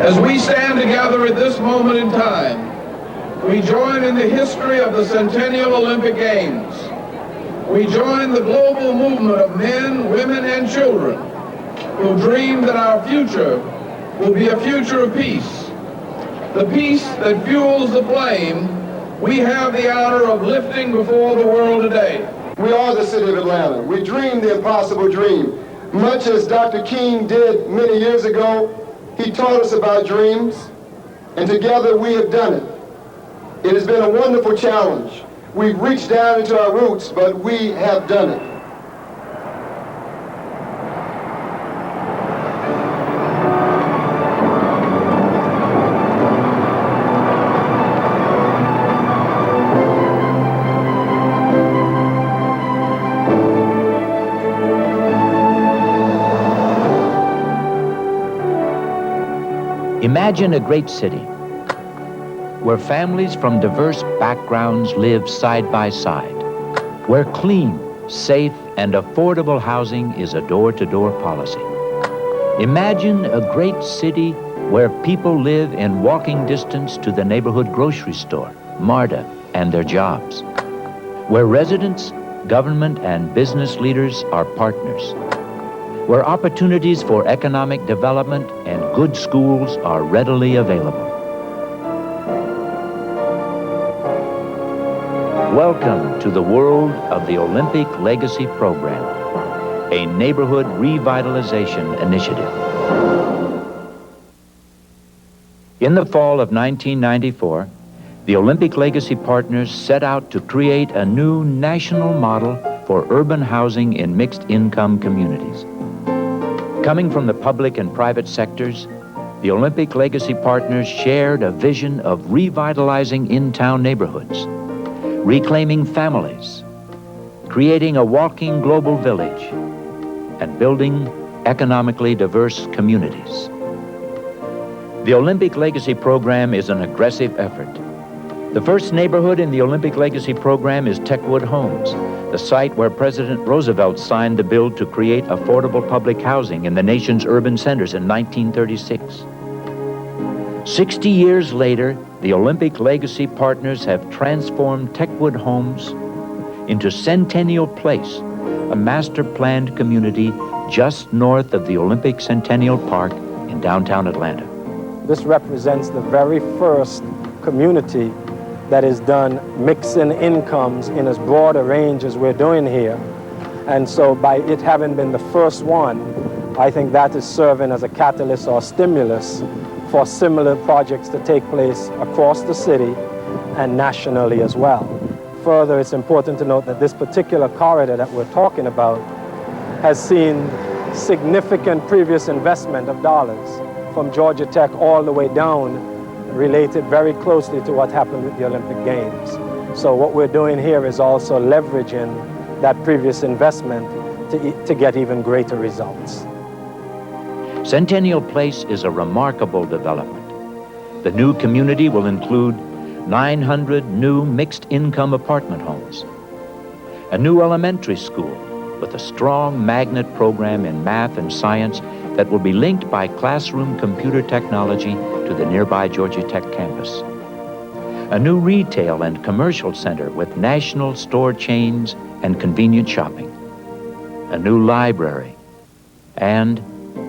As we stand together at this moment in time, we join in the history of the Centennial Olympic Games. We join the global movement of men, women, and children who dream that our future will be a future of peace. The peace that fuels the flame we have the honor of lifting before the world today. We are the city of Atlanta. We dream the impossible dream. Much as Dr. King did many years ago, he taught us about dreams, and together we have done it. It has been a wonderful challenge. We've reached down into our roots, but we have done it. Imagine a great city where families from diverse backgrounds live side by side, where clean, safe, and affordable housing is a door-to-door policy. Imagine a great city where people live in walking distance to the neighborhood grocery store, MARTA, and their jobs, where residents, government, and business leaders are partners, where opportunities for economic development and good schools are readily available. Welcome to the world of the Olympic Legacy Program, a neighborhood revitalization initiative. In the fall of 1994, the Olympic Legacy Partners set out to create a new national model for urban housing in mixed-income communities. Coming from the public and private sectors, the Olympic Legacy Partners shared a vision of revitalizing in-town neighborhoods, reclaiming families, creating a walking global village, and building economically diverse communities. The Olympic Legacy Program is an aggressive effort. The first neighborhood in the Olympic Legacy Program is Techwood Homes, the site where President Roosevelt signed the bill to create affordable public housing in the nation's urban centers in 1936. 60 years later, the Olympic Legacy Partners have transformed Techwood Homes into Centennial Place, a master-planned community just north of the Olympic Centennial Park in downtown Atlanta. This represents the very first community that is done mixing incomes in as broad a range as we're doing here. And so by it having been the first one, I think that is serving as a catalyst or stimulus for similar projects to take place across the city and nationally as well. Further, it's important to note that this particular corridor that we're talking about has seen significant previous investment of dollars from Georgia Tech all the way down, related very closely to what happened with the Olympic Games. So what we're doing here is also leveraging that previous investment to get even greater results. Centennial Place is a remarkable development. The new community will include 900 new mixed-income apartment homes, a new elementary school with a strong magnet program in math and science that will be linked by classroom computer technology to the nearby Georgia Tech campus, a new retail and commercial center with national store chains and convenient shopping, a new library, and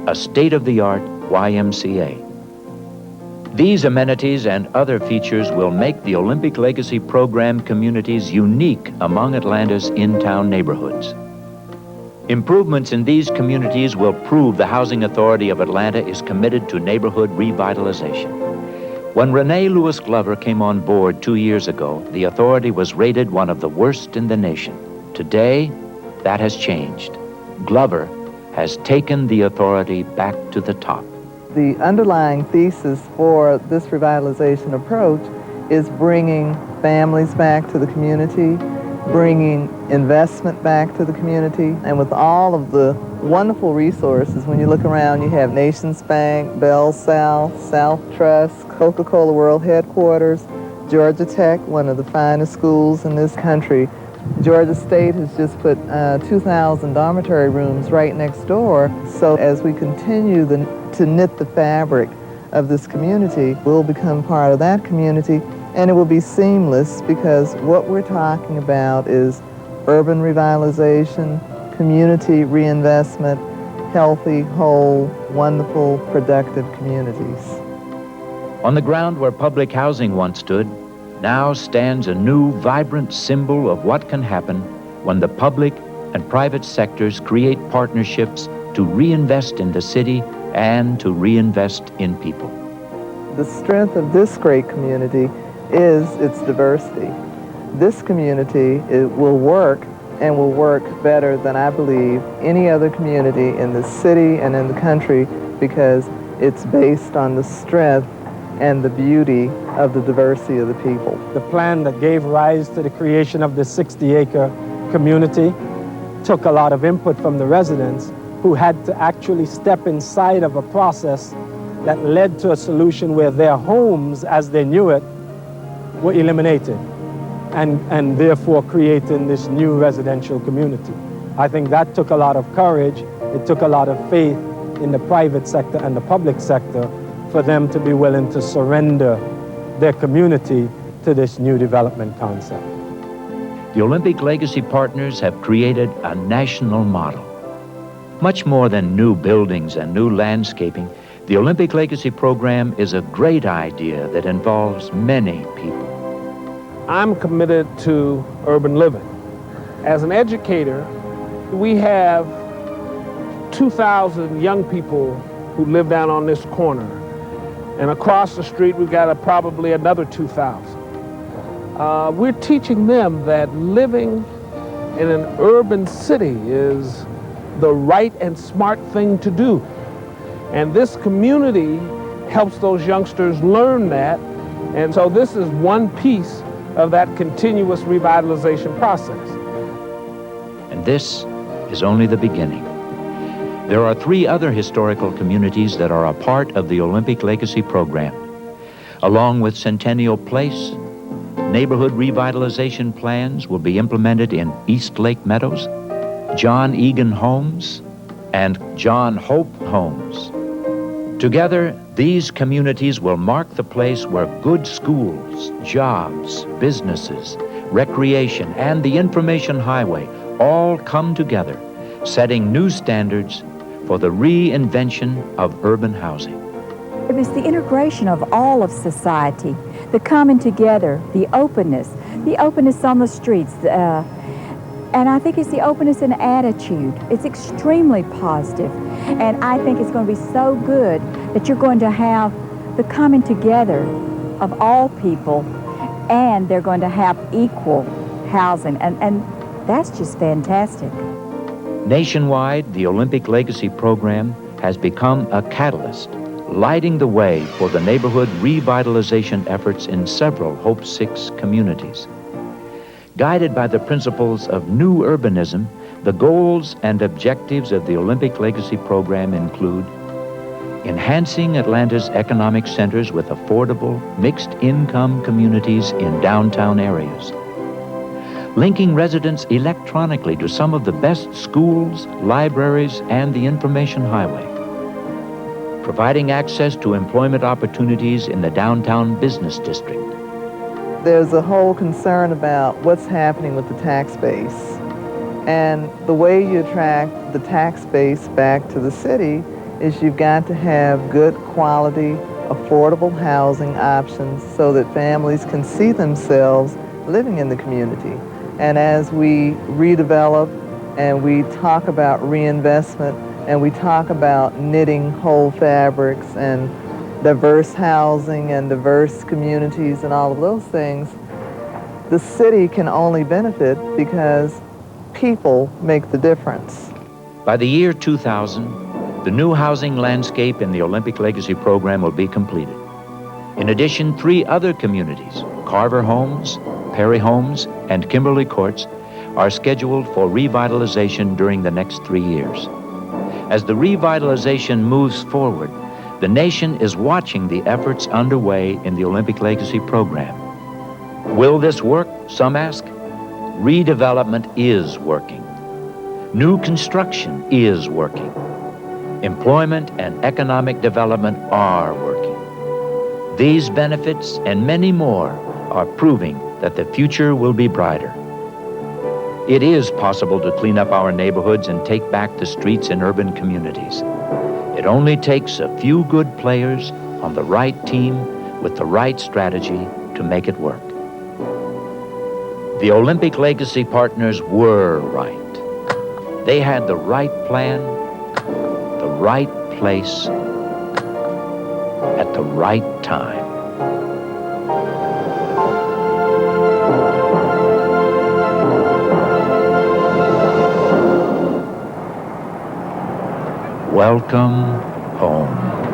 a state-of-the-art YMCA. These amenities and other features will make the Olympic Legacy Program communities unique among Atlanta's in-town neighborhoods. Improvements in these communities will prove the Housing Authority of Atlanta is committed to neighborhood revitalization. When Renee Lewis Glover came on board 2 years ago, the authority was rated one of the worst in the nation. Today, that has changed. Glover has taken the authority back to the top. The underlying thesis for this revitalization approach is bringing families back to the community, bringing investment back to the community, and with all of the wonderful resources, when you look around, you have Nations Bank, Bell South, South Trust, Coca-Cola World Headquarters, Georgia Tech, one of the finest schools in this country. Georgia State has just put 2,000 dormitory rooms right next door. So as we continue to knit the fabric of this community will become part of that community, and it will be seamless because what we're talking about is urban revitalization, community reinvestment, healthy, whole, wonderful, productive communities. On the ground where public housing once stood, now stands a new, vibrant symbol of what can happen when the public and private sectors create partnerships to reinvest in the city and to reinvest in people. The strength of this great community is its diversity. This community will work and will work better than I believe any other community in the city and in the country because it's based on the strength and the beauty of the diversity of the people. The plan that gave rise to the creation of the 60-acre community took a lot of input from the residents who had to actually step inside of a process that led to a solution where their homes, as they knew it, were eliminated and therefore creating this new residential community. I think that took a lot of courage. It took a lot of faith in the private sector and the public sector for them to be willing to surrender their community to this new development concept. The Olympic Legacy Partners have created a national model. Much more than new buildings and new landscaping, the Olympic Legacy Program is a great idea that involves many people. I'm committed to urban living. As an educator, we have 2,000 young people who live down on this corner. And across the street, we've got probably another 2,000. We're teaching them that living in an urban city is the right and smart thing to do. And this community helps those youngsters learn that. And so this is one piece of that continuous revitalization process. And this is only the beginning. There are 3 other historical communities that are a part of the Olympic Legacy Program. Along with Centennial Place, neighborhood revitalization plans will be implemented in East Lake Meadows, John Egan Homes, and John Hope Homes. Together, these communities will mark the place where good schools, jobs, businesses, recreation, and the information highway all come together, setting new standards for the reinvention of urban housing. It was the integration of all of society, the coming together, the openness on the streets, and I think it's the openness in attitude. It's extremely positive, and I think it's going to be so good that you're going to have the coming together of all people, and they're going to have equal housing, and that's just fantastic. Nationwide, the Olympic Legacy Program has become a catalyst, lighting the way for the neighborhood revitalization efforts in several Hope 6 communities. Guided by the principles of new urbanism, the goals and objectives of the Olympic Legacy Program include enhancing Atlanta's economic centers with affordable, mixed-income communities in downtown areas, linking residents electronically to some of the best schools, libraries, and the information highway, providing access to employment opportunities in the downtown business district. There's a whole concern about what's happening with the tax base. And the way you attract the tax base back to the city is you've got to have good quality, affordable housing options so that families can see themselves living in the community. And as we redevelop and we talk about reinvestment and we talk about knitting whole fabrics and diverse housing and diverse communities and all of those things, the city can only benefit because people make the difference. By the year 2000, the new housing landscape in the Olympic Legacy Program will be completed. In addition, 3 other communities, Carver Homes, Perry Homes, and Kimberly Courts, are scheduled for revitalization during the next 3 years. As the revitalization moves forward, the nation is watching the efforts underway in the Olympic Legacy Program. Will this work? Some ask. Redevelopment is working. New construction is working. Employment and economic development are working. These benefits and many more are proving that the future will be brighter. It is possible to clean up our neighborhoods and take back the streets in urban communities. It only takes a few good players on the right team with the right strategy to make it work. The Olympic Legacy Partners were right. They had the right plan, the right place, at the right time. Welcome home.